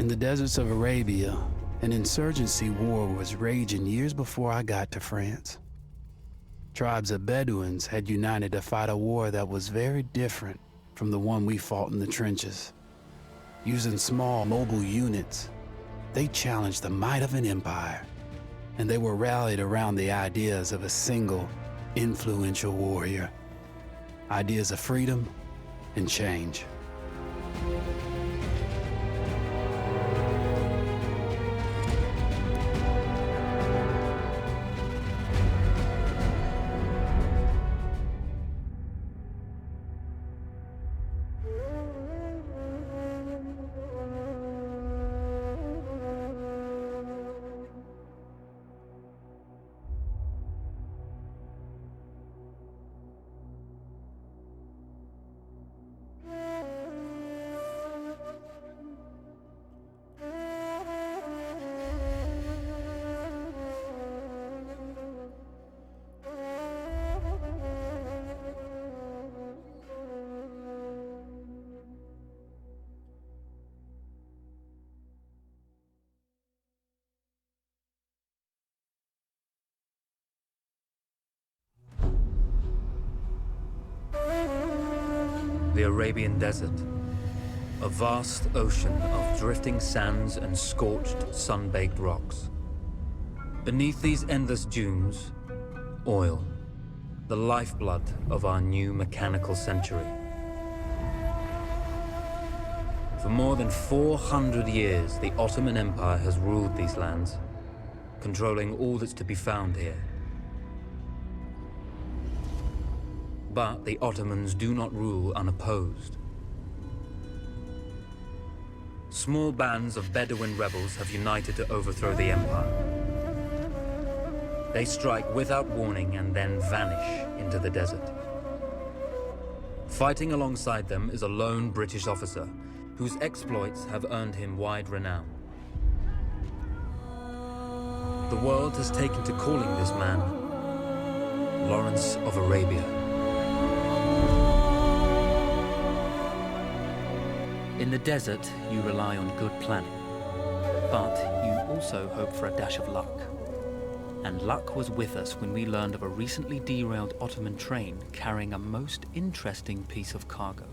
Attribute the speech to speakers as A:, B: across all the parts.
A: In the deserts of Arabia, an insurgency war was raging years before I got to France. Tribes of Bedouins had united to fight a war that was very different from the one we fought in the trenches. Using small, mobile units, they challenged the might of an empire, and they were rallied around the ideas of a single, influential warrior. Ideas of freedom and change.
B: The Arabian Desert, a vast ocean of drifting sands and scorched, sun-baked rocks. Beneath these endless dunes, oil, the lifeblood of our new mechanical century. For more than 400 years, the Ottoman Empire has ruled these lands, controlling all that's to be found here. But the Ottomans do not rule unopposed. Small bands of Bedouin rebels have united to overthrow the empire. They strike without warning and then vanish into the desert. Fighting alongside them is a lone British officer whose exploits have earned him wide renown. The world has taken to calling this man Lawrence of Arabia. In the desert, you rely on good planning, but you also hope for a dash of luck. And luck was with us when we learned of a recently derailed Ottoman train carrying a most interesting piece of cargo.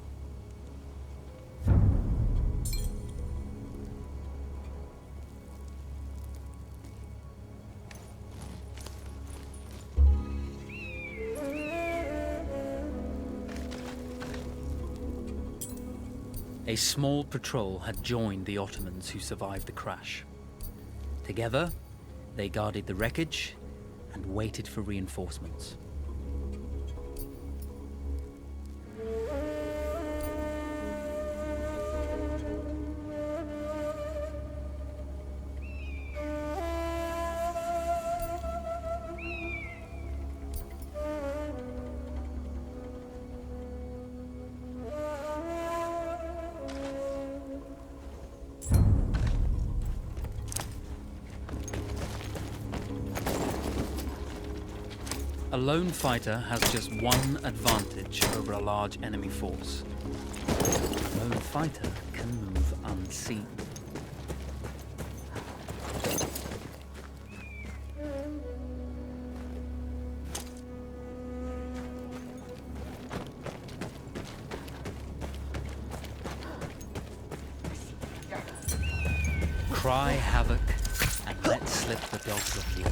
B: A small patrol had joined the Ottomans who survived the crash. Together, they guarded the wreckage and waited for reinforcements. A lone fighter has just one advantage over a large enemy force. A lone fighter can move unseen. Cry havoc and let slip the dogs of war.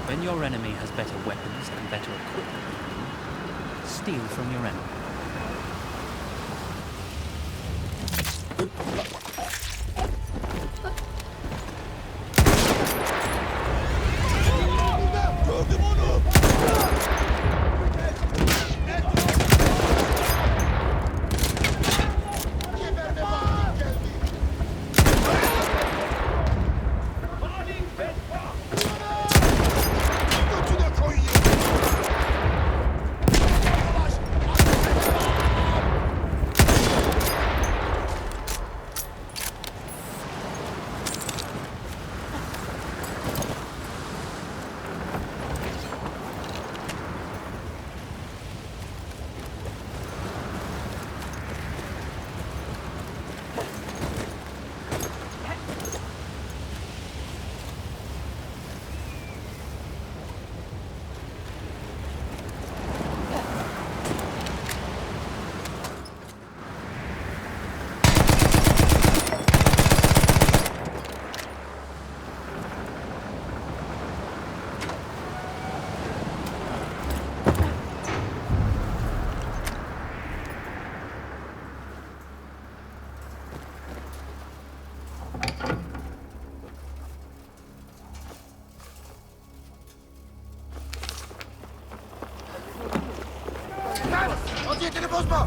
B: When your enemy has better weapons and better equipment than you, steal from your enemy.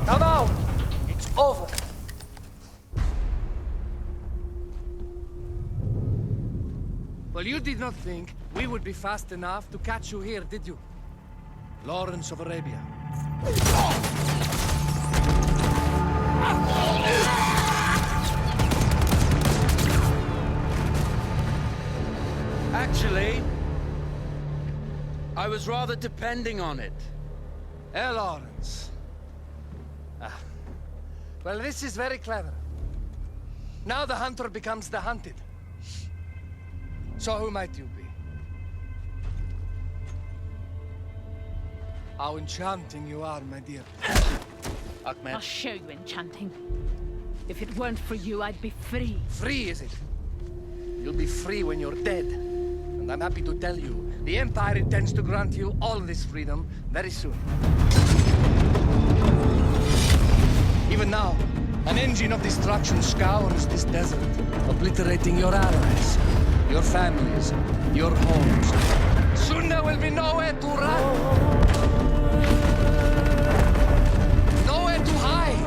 C: Now! It's over! Well, you did not think we would be fast enough to catch you here, did you? Lawrence of Arabia.
D: Actually, I was rather depending on it.
C: Lawrence. Well, this is very clever. Now the hunter becomes the hunted. So who might you be? How enchanting you are, my dear.
E: I'll show you enchanting. If it weren't for you, I'd be free.
C: Free, is it? You'll be free when you're dead. And I'm happy to tell you, the Empire intends to grant you all this freedom very soon. Even now, an engine of destruction scours this desert, obliterating your allies, your families, your homes. Soon there will be nowhere to run. Nowhere to hide.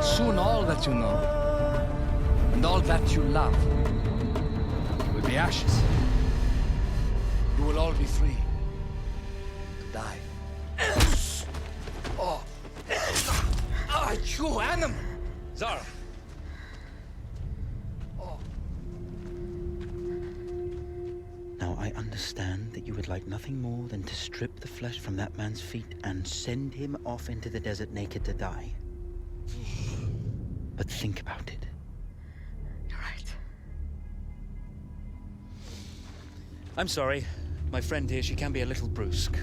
C: Soon all that you know, and all that you love, will be ashes. You will all be free to die. Oh, you animal!
D: Zara!
C: Oh.
F: Now, I understand that you would like nothing more than to strip the flesh from that man's feet and send him off into the desert naked to die. But think about it.
E: You're right.
D: I'm sorry. My friend here, she can be a little brusque.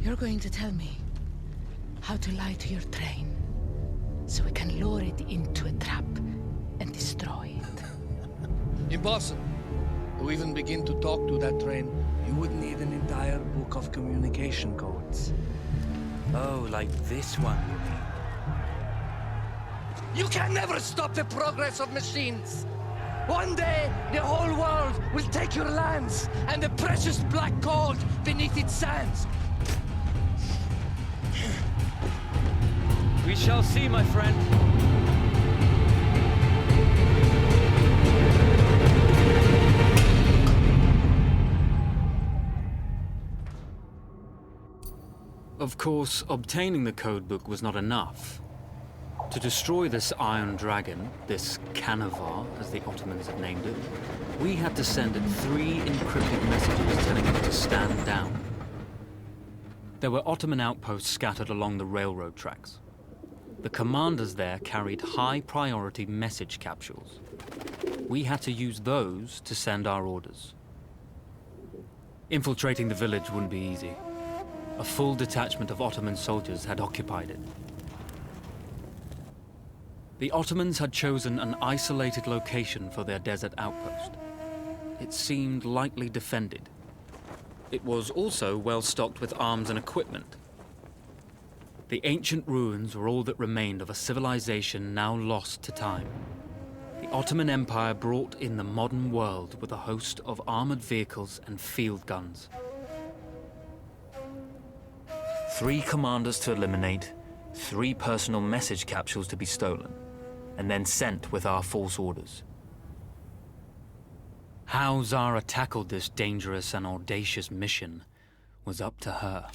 E: You're going to tell me how to lie to your train, so we can lure it into a trap and destroy it.
C: Impossible. To even begin to talk to that train, you would need an entire book of communication codes.
D: Oh, like this one, you mean?
C: You can never stop the progress of machines! One day, the whole world will take your lands, and the precious black gold beneath its sands.
D: We shall see, my friend.
B: Of course, obtaining the codebook was not enough. To destroy this Iron Dragon, this Canavar, as the Ottomans had named it, we had to send it 3 encrypted messages telling it to stand down. There were Ottoman outposts scattered along the railroad tracks. The commanders there carried high-priority message capsules. We had to use those to send our orders. Infiltrating the village wouldn't be easy. A full detachment of Ottoman soldiers had occupied it. The Ottomans had chosen an isolated location for their desert outpost. It seemed lightly defended. It was also well stocked with arms and equipment. The ancient ruins were all that remained of a civilization now lost to time. The Ottoman Empire brought in the modern world with a host of armored vehicles and field guns. 3 commanders to eliminate, 3 personal message capsules to be stolen, and then sent with our false orders. How Zara tackled this dangerous and audacious mission was up to her.